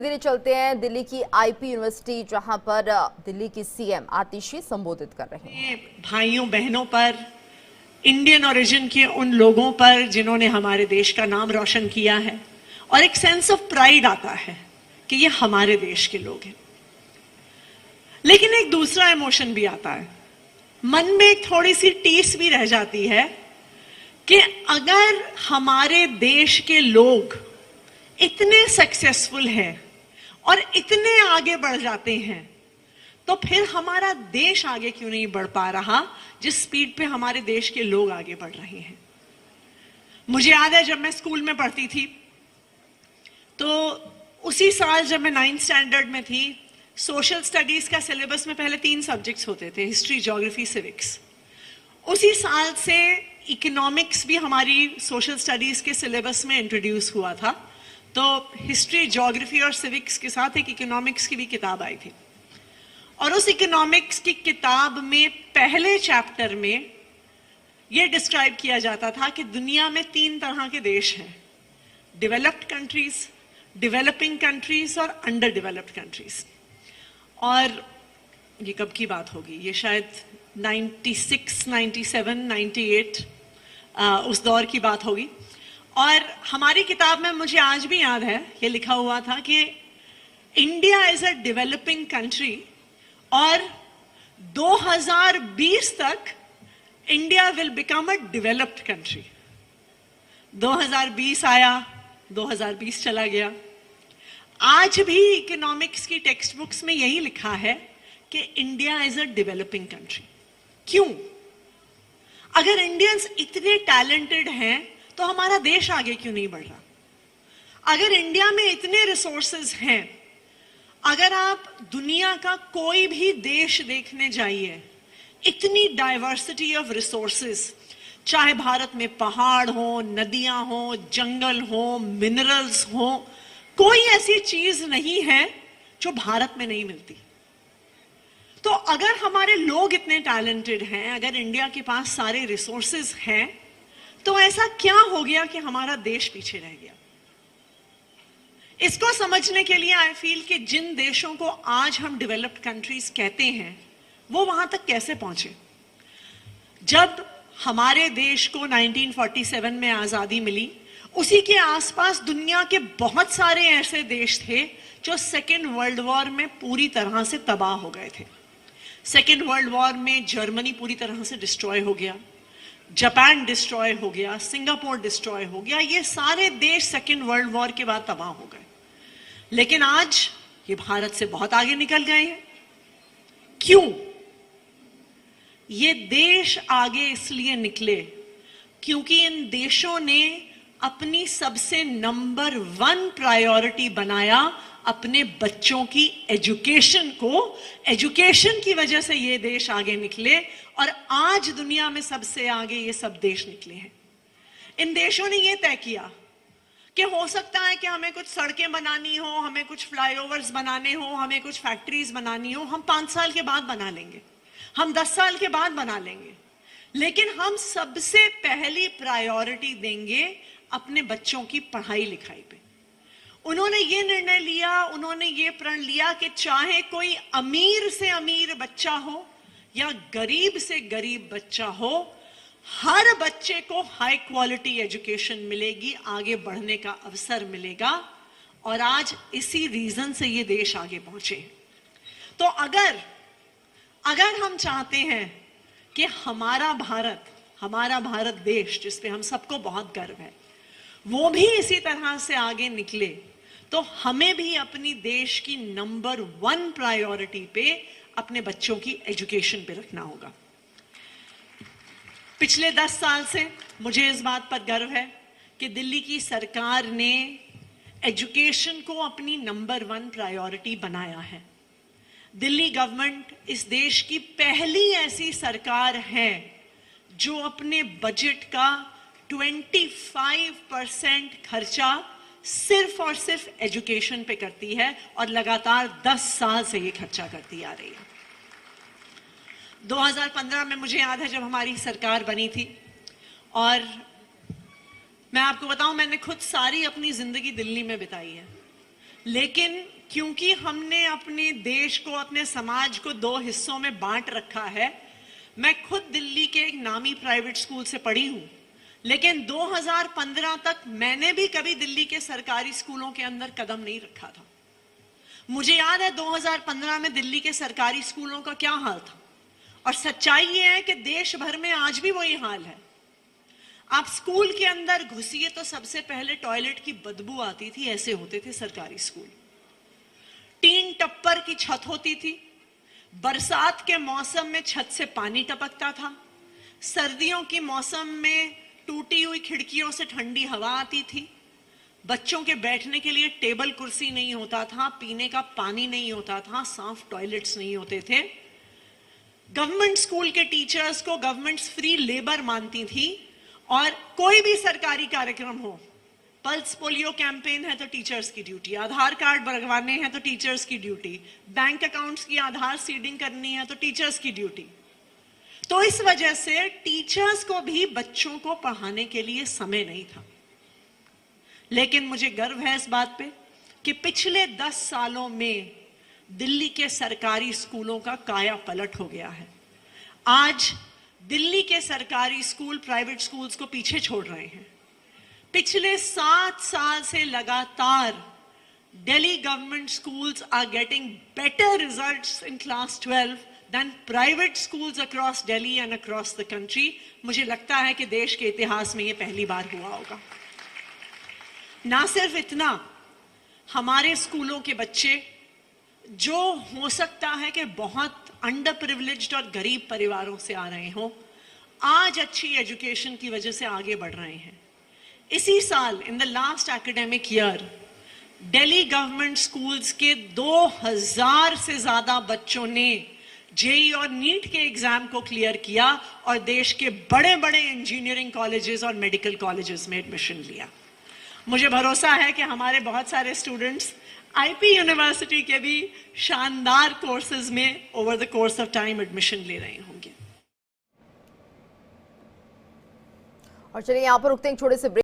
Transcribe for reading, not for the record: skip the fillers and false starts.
धीरे चलते हैं दिल्ली की आईपी यूनिवर्सिटी, जहां पर दिल्ली की सीएम आतिशी संबोधित कर रहे हैं। भाइयों बहनों पर, इंडियन ओरिजिन के उन लोगों पर जिन्होंने हमारे देश का नाम रोशन किया है, और एक सेंस ऑफ प्राइड आता है कि ये हमारे देश के लोग हैं। लेकिन एक दूसरा इमोशन भी आता है, मन में एक थोड़ी सी टीस भी रह जाती है कि अगर हमारे देश के लोग इतने सक्सेसफुल हैं और इतने आगे बढ़ जाते हैं, तो फिर हमारा देश आगे क्यों नहीं बढ़ पा रहा जिस स्पीड पे हमारे देश के लोग आगे बढ़ रहे हैं। मुझे याद है जब मैं स्कूल में पढ़ती थी, तो उसी साल जब मैं 9th स्टैंडर्ड में थी, सोशल स्टडीज का सिलेबस में पहले 3 सब्जेक्ट्स होते थे, हिस्ट्री, ज्योग्राफी, सिविक्स। उसी साल से इकोनॉमिक्स भी हमारी सोशल स्टडीज के सिलेबस में इंट्रोड्यूस हुआ था। तो हिस्ट्री, ज्योग्राफी और सिविक्स के साथ एक इकोनॉमिक्स की भी किताब आई थी, और उस इकोनॉमिक्स की किताब में पहले चैप्टर में यह डिस्क्राइब किया जाता था कि दुनिया में 3 तरह के देश हैं: डेवलप्ड कंट्रीज, डेवलपिंग कंट्रीज और अंडर डेवलप्ड कंट्रीज। और ये कब की बात होगी, ये शायद 96, 97, 98 उस दौर की बात होगी। और हमारी किताब में मुझे आज भी याद है, ये लिखा हुआ था कि India is a developing country, और 2020 तक India will become a developed country. 2020 आया, 2020 चला गया। आज भी इकोनॉमिक्स की टेक्स्ट बुक्स में यही लिखा है कि India is a developing country. क्यों? अगर इंडियंस इतने टैलेंटेड हैं तो हमारा देश आगे क्यों नहीं बढ़ रहा? अगर इंडिया में इतने रिसोर्सेज हैं, अगर आप दुनिया का कोई भी देश देखने जाइए, इतनी डाइवर्सिटी ऑफ रिसोर्सेज, चाहे भारत में पहाड़ हो, नदियां हो, जंगल हो, मिनरल्स हो, कोई ऐसी चीज नहीं है जो भारत में नहीं मिलती। तो अगर हमारे लोग इतने टैलेंटेड हैं, अगर इंडिया के पास सारे रिसोर्सेज हैं, तो ऐसा क्या हो गया कि हमारा देश पीछे रह गया? इसको समझने के लिए आई फील कि जिन देशों को आज हम डेवलप्ड कंट्रीज कहते हैं, वो वहां तक कैसे पहुंचे। जब हमारे देश को 1947 में आजादी मिली, उसी के आसपास दुनिया के बहुत सारे ऐसे देश थे जो सेकेंड वर्ल्ड वॉर में पूरी तरह से तबाह हो गए थे। सेकेंड वर्ल्ड वॉर में जर्मनी पूरी तरह से डिस्ट्रॉय हो गया, जापान डिस्ट्रॉय हो गया, सिंगापुर डिस्ट्रॉय हो गया। ये सारे देश सेकेंड वर्ल्ड वॉर के बाद तबाह हो गए। लेकिन आज ये भारत से बहुत आगे निकल गए हैं। क्यों? ये देश आगे इसलिए निकले क्योंकि इन देशों ने अपनी सबसे नंबर 1 प्रायोरिटी बनाया अपने बच्चों की एजुकेशन को। एजुकेशन की वजह से ये देश आगे निकले, और आज दुनिया में सबसे आगे ये सब देश निकले हैं। इन देशों ने ये तय किया कि हो सकता है कि हमें कुछ सड़कें बनानी हो, हमें कुछ फ्लाईओवर्स बनाने हो, हमें कुछ फैक्ट्रीज बनानी हो, हम 5 साल के बाद बना लेंगे, हम 10 साल के बाद बना लेंगे, लेकिन हम सबसे पहली प्रायोरिटी देंगे अपने बच्चों की पढ़ाई लिखाई पे। उन्होंने ये निर्णय लिया, उन्होंने ये प्रण लिया कि चाहे कोई अमीर से अमीर बच्चा हो या गरीब से गरीब बच्चा हो, हर बच्चे को हाई क्वालिटी एजुकेशन मिलेगी, आगे बढ़ने का अवसर मिलेगा। और आज इसी रीजन से ये देश आगे पहुंचे। तो अगर हम चाहते हैं कि हमारा भारत देश, जिसपे हम सबको बहुत गर्व है, वो भी इसी तरह से आगे निकले, तो हमें भी अपनी देश की नंबर 1 प्रायोरिटी पे अपने बच्चों की एजुकेशन पे रखना होगा। पिछले 10 साल से मुझे इस बात पर गर्व है कि दिल्ली की सरकार ने एजुकेशन को अपनी नंबर 1 प्रायोरिटी बनाया है। दिल्ली गवर्नमेंट इस देश की पहली ऐसी सरकार है जो अपने बजट का 25% खर्चा सिर्फ और सिर्फ एजुकेशन पे करती है, और लगातार 10 साल से ये खर्चा करती आ रही है। 2015 में मुझे याद है जब हमारी सरकार बनी थी, और मैं आपको बताऊं, मैंने खुद सारी अपनी जिंदगी दिल्ली में बिताई है। लेकिन क्योंकि हमने अपने देश को, अपने समाज को दो हिस्सों में बांट रखा है, मैं खुद दिल्ली के एक नामी प्राइवेट स्कूल से पढ़ी हूं, लेकिन 2015 तक मैंने भी कभी दिल्ली के सरकारी स्कूलों के अंदर कदम नहीं रखा था। मुझे याद है 2015 में दिल्ली के सरकारी स्कूलों का क्या हाल था, और सच्चाई ये है कि देश भर में आज भी वही हाल है। आप स्कूल के अंदर घुसिए तो सबसे पहले टॉयलेट की बदबू आती थी, ऐसे होते थे सरकारी स्कूल। टीन टप्पर की छत होती थी, बरसात के मौसम में छत से पानी टपकता था, सर्दियों के मौसम में टूटी हुई खिड़कियों से ठंडी हवा आती थी, बच्चों के बैठने के लिए टेबल कुर्सी नहीं होता था, पीने का पानी नहीं होता था, साफ टॉयलेट्स नहीं होते थे। गवर्नमेंट स्कूल के टीचर्स को गवर्नमेंट्स फ्री लेबर मानती थी, और कोई भी सरकारी कार्यक्रम हो, पल्स पोलियो कैंपेन है तो टीचर्स की ड्यूटी, आधार कार्ड बनवाने हैं तो टीचर्स की ड्यूटी, बैंक अकाउंट्स की आधार सीडिंग करनी है तो टीचर्स की ड्यूटी। तो इस वजह से टीचर्स को भी बच्चों को पढ़ाने के लिए समय नहीं था। लेकिन मुझे गर्व है इस बात पे कि पिछले 10 सालों में दिल्ली के सरकारी स्कूलों का काया पलट हो गया है। आज दिल्ली के सरकारी स्कूल प्राइवेट स्कूल्स को पीछे छोड़ रहे हैं। पिछले 7 साल से लगातार Delhi government schools are getting better results in class 12 than private schools across Delhi and across the country. मुझे लगता है कि देश के इतिहास में ये पहली बार हुआ होगा। ना सिर्फ इतना, हमारे स्कूलों के बच्चे जो हो सकता है कि बहुत अंडर प्रिविलेज्ड और गरीब परिवारों से आ रहे हों, आज अच्छी एजुकेशन की वजह से आगे बढ़ रहे हैं। इसी साल in the last academic year Delhi government schools के 2000 से ज्यादा बच्चों ने जेईई और नीट के एग्जाम को क्लियर किया और देश के बड़े बड़े इंजीनियरिंग कॉलेजेस और मेडिकल कॉलेजेस में एडमिशन लिया। मुझे भरोसा है कि हमारे बहुत सारे स्टूडेंट्स आईपी यूनिवर्सिटी के भी शानदार कोर्सेज में over the course of time admission ले रहे होंगे। और चलिए यहाँ पर रुकते हैं, छोटे से ब्रेक।